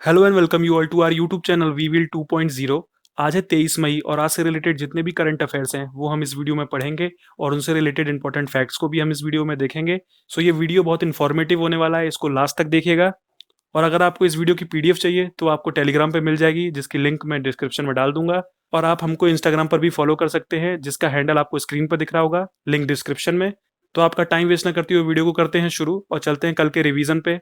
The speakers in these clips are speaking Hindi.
Hello and welcome you all to our YouTube channel we will 2.0। आज है 23 मई और आज से रिलेटेड जितने भी करंट अफेयर्स हैं वो हम इस वीडियो में पढ़ेंगे और उनसे रिलेटेड इंपॉर्टेंट फैक्ट्स को भी हम इस वीडियो में देखेंगे। सो ये वीडियो बहुत इन्फॉर्मेटिव होने वाला है, इसको लास्ट तक देखिएगा। और अगर आपको इस वीडियो की पीडीएफ चाहिए तो आपको टेलीग्राम पे मिल जाएगी, जिसकी लिंक मैं डिस्क्रिप्शन में डाल दूंगा। और आप हमको इंस्टाग्राम पर भी फॉलो कर सकते हैं, जिसका हैंडल आपको स्क्रीन पर दिख रहा होगा, लिंक डिस्क्रिप्शन में। तो आपका टाइम वेस्ट ना करते हुए वीडियो को करते हैं शुरू और चलते हैं कल के रिवीजन पे।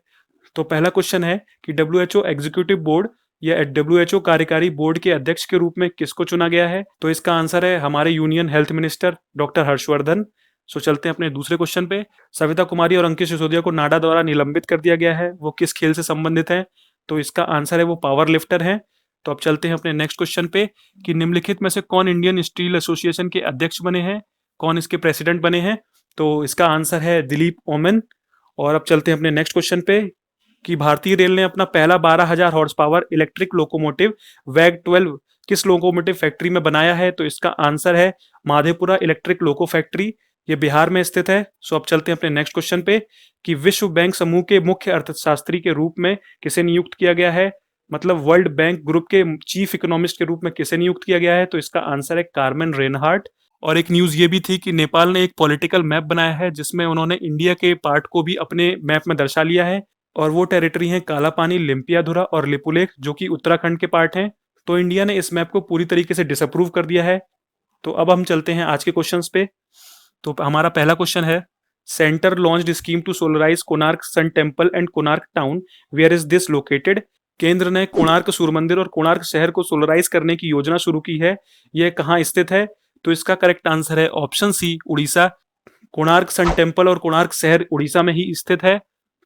तो पहला क्वेश्चन है कि डब्ल्यूएचओ एग्जीक्यूटिव बोर्ड या डब्ल्यूएचओ कार्यकारी बोर्ड के अध्यक्ष के रूप में किसको चुना गया है? तो इसका आंसर है हमारे union health minister doctor Harshvardhan. So चलते हैं अपने दूसरे क्वेश्चन पे। सविता कुमारी और अंकित सिसोदिया को नाडा द्वारा निलंबित कर दिया गया है, वो किस खेल से संबंधित है? तो इसका आंसर है वो पावर लिफ्टर है। तो अब चलते हैं अपने नेक्स्ट क्वेश्चन पे कि निम्नलिखित में से कौन इंडियन स्टील एसोसिएशन के अध्यक्ष बने हैं, कौन इसके प्रेसिडेंट बने हैं? तो इसका आंसर है दिलीप ओमन। और अब चलते हैं अपने नेक्स्ट क्वेश्चन पे कि भारतीय रेल ने अपना पहला 12,000 हॉर्स पावर इलेक्ट्रिक लोकोमोटिव वैग 12 किस लोकोमोटिव फैक्ट्री में बनाया है? तो इसका आंसर है माधेपुरा इलेक्ट्रिक लोको फैक्ट्री, ये बिहार में स्थित है। सो अब चलते हैं अपने नेक्स्ट क्वेश्चन पे कि विश्व बैंक समूह के मुख्य अर्थशास्त्री के रूप में किसे नियुक्त किया गया है? मतलब वर्ल्ड बैंक ग्रुप के चीफ इकोनॉमिस्ट के रूप में किसे नियुक्त किया गया है? तो इसका आंसर है कार्मेन रेनहार्ट। और एक न्यूज ये भी थी कि नेपाल ने एक पॉलिटिकल मैप बनाया है, जिसमें उन्होंने इंडिया के पार्ट को भी अपने मैप में दर्शा लिया है। और वो टेरिटरी हैं काला पानी, लिम्पियाधुरा और लिपुलेख, जो कि उत्तराखंड के पार्ट हैं। तो इंडिया ने इस मैप को पूरी तरीके से डिसअप्रूव कर दिया है। तो अब हम चलते हैं आज के क्वेश्चंस पे। तो हमारा पहला क्वेश्चन है, centre launched scheme to solarize Konark sun temple and Konark town, where is this located? केंद्र ने कोणार्क सूर्य मंदिर और कोणार्क शहर को सोलराइज करने की योजना शुरू की है, यह कहाँ स्थित है? तो इसका करेक्ट आंसर है option C, Orissa. Konark sun temple और कोणार्क शहर उड़ीसा में ही स्थित है।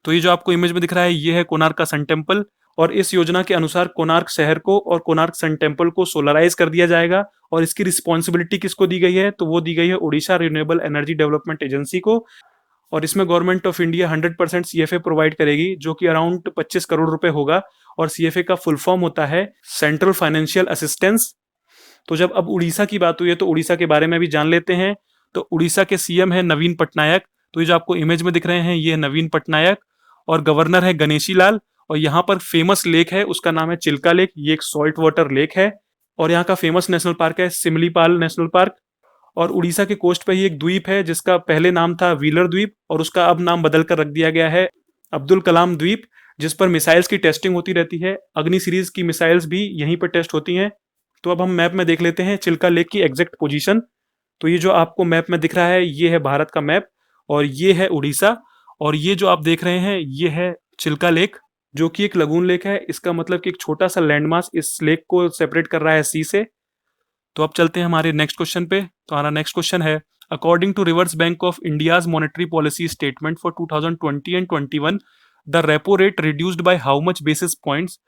तो ये जो आपको इमेज में दिख रहा है ये है कोणार्क का सन टेम्पल। और इस योजना के अनुसार कोणार्क शहर को और कोणार्क सन टेम्पल को सोलराइज कर दिया जाएगा। और इसकी रिस्पॉन्सिबिलिटी किसको दी गई है? तो वो दी गई है Orissa renewable energy development agency को। और इसमें government of India 100% CFA provide करेगी, जो कि अराउंड 25 करोड़ रुपए होगा। और सीएफए का फुल फॉर्म होता है सेंट्रल फाइनेंशियल असिस्टेंस। तो जब अब उड़ीसा की बात हुई है तो उड़ीसा के बारे में भी जान लेते हैं। तो उड़ीसा के सीएम है नवीन पटनायक। तो ये जो आपको इमेज में दिख रहे हैं ये है नवीन पटनायक। और गवर्नर है गणेशी लाल। और यहाँ पर फेमस लेक है, उसका नाम है चिल्का लेक, ये एक सॉल्ट वाटर लेक है। और यहाँ का फेमस नेशनल पार्क है सिमलीपाल नेशनल पार्क। और उड़ीसा के कोस्ट पे ही एक द्वीप है जिसका पहले नाम था व्हीलर द्वीप, और उसका अब नाम बदल कर रख दिया गया है अब्दुल कलाम द्वीप, जिस पर मिसाइल्स की टेस्टिंग होती रहती है। अग्नि सीरीज की मिसाइल्स भी यहीं पर टेस्ट होती हैं। तो अब हम मैप में देख लेते हैं चिल्का लेक की एग्जैक्ट पोजीशन। तो ये जो आपको मैप में दिख रहा है ये है भारत का मैप, और ये है उड़ीसा। और ये जो आप देख रहे हैं ये है चिल्का लेक, जो कि एक लगून लेक है। इसका मतलब कि एक छोटा सा लैंडमास इस लेक को सेपरेट कर रहा है सी से। तो अब चलते हैं हमारे नेक्स्ट क्वेश्चन पे। तो हमारा नेक्स्ट क्वेश्चन है, according to reverse bank of India's monetary policy statement for 2020 and 21, the repo rate reduced by how much basis points?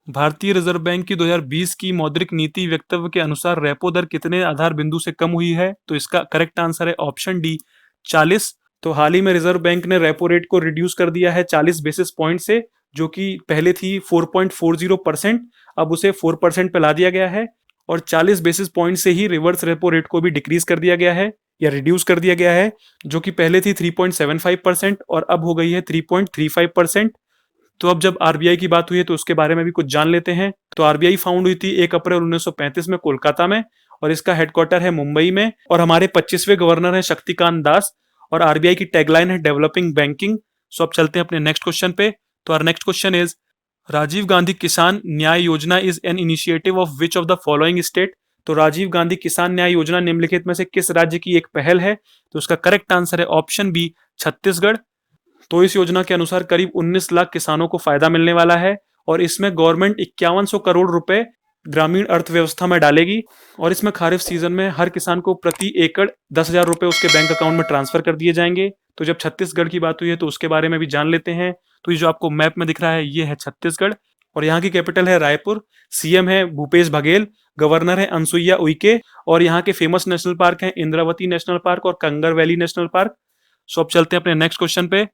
भारतीय रिजर्व बैंक की 2020 की मौद्रिक नीति वक्तव्य के अनुसार रेपो दर कितने आधार बिंदु से कम हुई है? तो इसका करेक्ट आंसर है ऑप्शन डी, 40। तो हाल ही में रिजर्व बैंक ने रेपो रेट को रिड्यूस कर दिया है 40 बेसिस पॉइंट से, जो कि पहले थी 4.40%, अब उसे 4% पे ला दिया गया है। और 40 बेसिस पॉइंट से ही रिवर्स रेपो रेट को भी डिक्रीज कर दिया गया है या रिड्यूस कर दिया गया है, जो कि पहले थी 3.75% और अब हो गई है 3.35%। तो अब जब आरबीआई की बात हुई है तो उसके बारे में भी कुछ जान लेते हैं। तो आरबीआई फाउंड हुई थी 1 अप्रैल 1935 में कोलकाता में, और इसका हेडक्वार्टर है मुंबई में। और हमारे 25वें गवर्नर हैं शक्तिकांत दास। और आरबीआई की टैगलाइन है डेवलपिंग बैंकिंग। सो अब चलते हैं अपने नेक्स्ट क्वेश्चन पे। तो our next question is, Rajiv Gandhi Kisan Nyay Yojana is an initiative of which of the following state? तो राजीव गांधी किसान न्याय योजना निम्नलिखित में से किस राज्य की एक पहल है? तो उसका करेक्ट आंसर है ऑप्शन बी, छत्तीसगढ़। तो इस योजना के अनुसार करीब 19 लाख किसानों को फायदा मिलने वाला है। और इसमें गवर्नमेंट 5100 करोड़ रुपए ग्रामीण अर्थव्यवस्था में डालेगी। और इसमें खारिफ सीजन में हर किसान को प्रति एकड़ 10,000 रुपए उसके बैंक अकाउंट में ट्रांसफर कर दिए जाएंगे। तो जब छत्तीसगढ़ की बात हुई है तो उसके बारे में भी जान लेते हैं। तो ये जो आपको मैप में दिख रहा है ये है छत्तीसगढ़, और यहाँ की कैपिटल है रायपुर। सीएम है भूपेश बघेल, गवर्नर है अनसुईया उइके। और यहाँ के फेमस नेशनल पार्क हैं इंद्रावती नेशनल पार्क और Kanger valley national park. So अब चलते हैं अपने नेक्स्ट क्वेश्चन पे।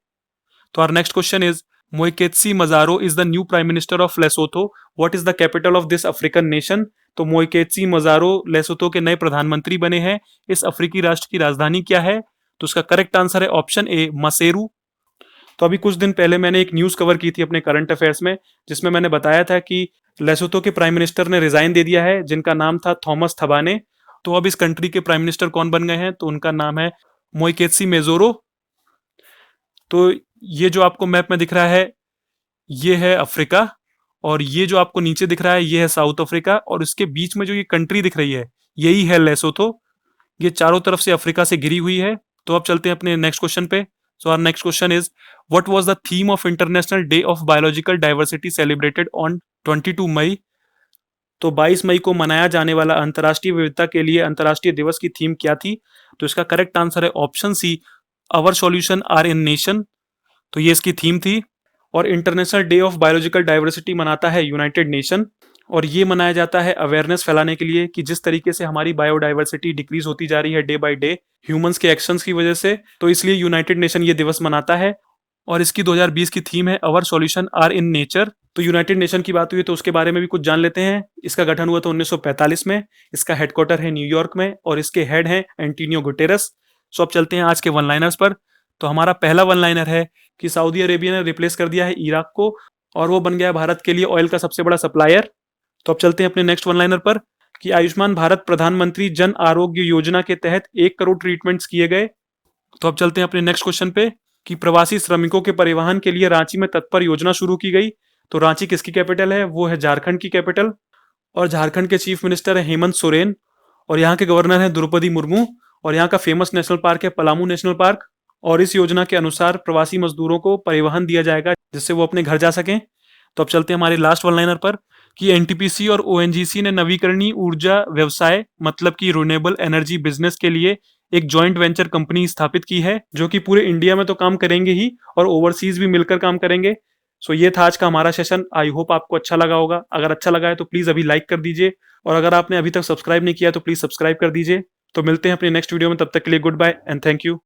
तो our next question is, Moeketsi Majoro is the new prime minister of Lesotho, what is the capital of this African nation? तो मोइकेत्सी मजारो लेसोथो के नए प्रधानमंत्री बने हैं। इस अफ्रीकी राष्ट्र की राजधानी क्या है? तो उसका करेक्ट आंसर है ऑप्शन ए, मसेरू। तो अभी कुछ दिन पहले मैंने एक न्यूज़ कवर की थी अपने करंट अफेयर्स में, जिसमें मैंने बताया था कि लेसोथो के प्राइम मिनिस्टर ने रिज़ाइन दे दिया है, जिनका नाम था थॉमस थबाने। तो अब इस कंट्री के प्राइम मिनिस्टर कौन बन गए हैं, तो उनका नाम है मोइकेत्सी मेजोरो। तो ये जो आपको मैप में दिख रहा है, ये है अफ्रीका, और ये जो आपको नीचे दिख रहा है, ये है साउथ अफ्रीका, और इसके बीच में जो ये कंट्री दिख रही है, यही है लेसोथो। ये चारों तरफ से अफ्रीका से घिरी हुई है। तो अब चलते हैं अपने नेक्स्ट क्वेश्चन पे। So our next question is, what was the theme of international day of biological diversity celebrated on 22 May? तो 22 मई को मनाया जाने वाला अंतर्राष्ट्रीय विविधता के लिए अंतर्राष्ट्रीय दिवस की थीम क्या थी? तो इसका करेक्ट आंसर है option C, our solution are in nation. तो ये इसकी थीम थी। और international day of biological diversity मनाता है यूनाइटेड नेशन, और ये मनाया जाता है अवेयरनेस फैलाने के लिए कि जिस तरीके से हमारी बायोडाइवर्सिटी डिक्रीज होती जा रही है डे बाय डे ह्यूमंस के एक्शंस की वजह से, तो इसलिए यूनाइटेड नेशन ये दिवस मनाता है। और इसकी 2020 की थीम है अवर सॉल्यूशन आर इन नेचर। तो यूनाइटेड नेशन की बात हुई तो उसके बारे में भी कुछ जान लेते हैं। इसका गठन हुआ था 1945 में, इसका हेडक्वार्टर है न्यूयॉर्क में, और इसके हेड हैं एंटोनियो गुटेरस। सो अब चलते हैं आज के वन लाइनर्स पर। तो हमारा पहला वन लाइनर है कि सऊदी अरेबिया ने रिप्लेस कर दिया है इराक को, और वो बन गया है भारत के लिए ऑयल का सबसे बड़ा सप्लायर। तो अब चलते हैं अपने नेक्स्ट वन लाइनर पर कि आयुष्मान भारत प्रधानमंत्री जन आरोग्य योजना के तहत 1 करोड़ ट्रीटमेंट्स किए गए। तो अब चलते हैं अपने नेक्स्ट क्वेश्चन पे कि प्रवासी श्रमिकों के परिवहन के लिए रांची में तत्पर योजना शुरू की गई। तो रांची किसकी कैपिटल है? वो है झारखंड की कैपिटल, और झारखंड के चीफ मिनिस्टर है हेमंत सोरेन, और यहाँ के गवर्नर है द्रौपदी मुर्मू, और यहाँ का फेमस नेशनल पार्क है पलामू नेशनल पार्क। और इस योजना के अनुसार प्रवासी मजदूरों को परिवहन दिया जाएगा जिससे वो अपने घर जा सकें। तो अब चलते हैं हमारे लास्ट वन लाइनर पर कि एनटीपीसी और ओएनजीसी ने नवीकरणीय ऊर्जा व्यवसाय मतलब कि रिन्यूएबल एनर्जी बिजनेस के लिए एक जॉइंट वेंचर कंपनी स्थापित की है, जो कि पूरे इंडिया में तो काम करेंगे ही और ओवरसीज भी मिलकर काम करेंगे। सो ये था आज का हमारा सेशन। आई होप आपको अच्छा लगा होगा। अगर अच्छा लगा है तो प्लीज अभी लाइक कर दीजिए, और अगर आपने अभी तक सब्सक्राइब नहीं किया तो प्लीज सब्सक्राइब कर दीजिए। तो मिलते हैं अपने नेक्स्ट वीडियो में, तब तक के लिए good bye and thank you.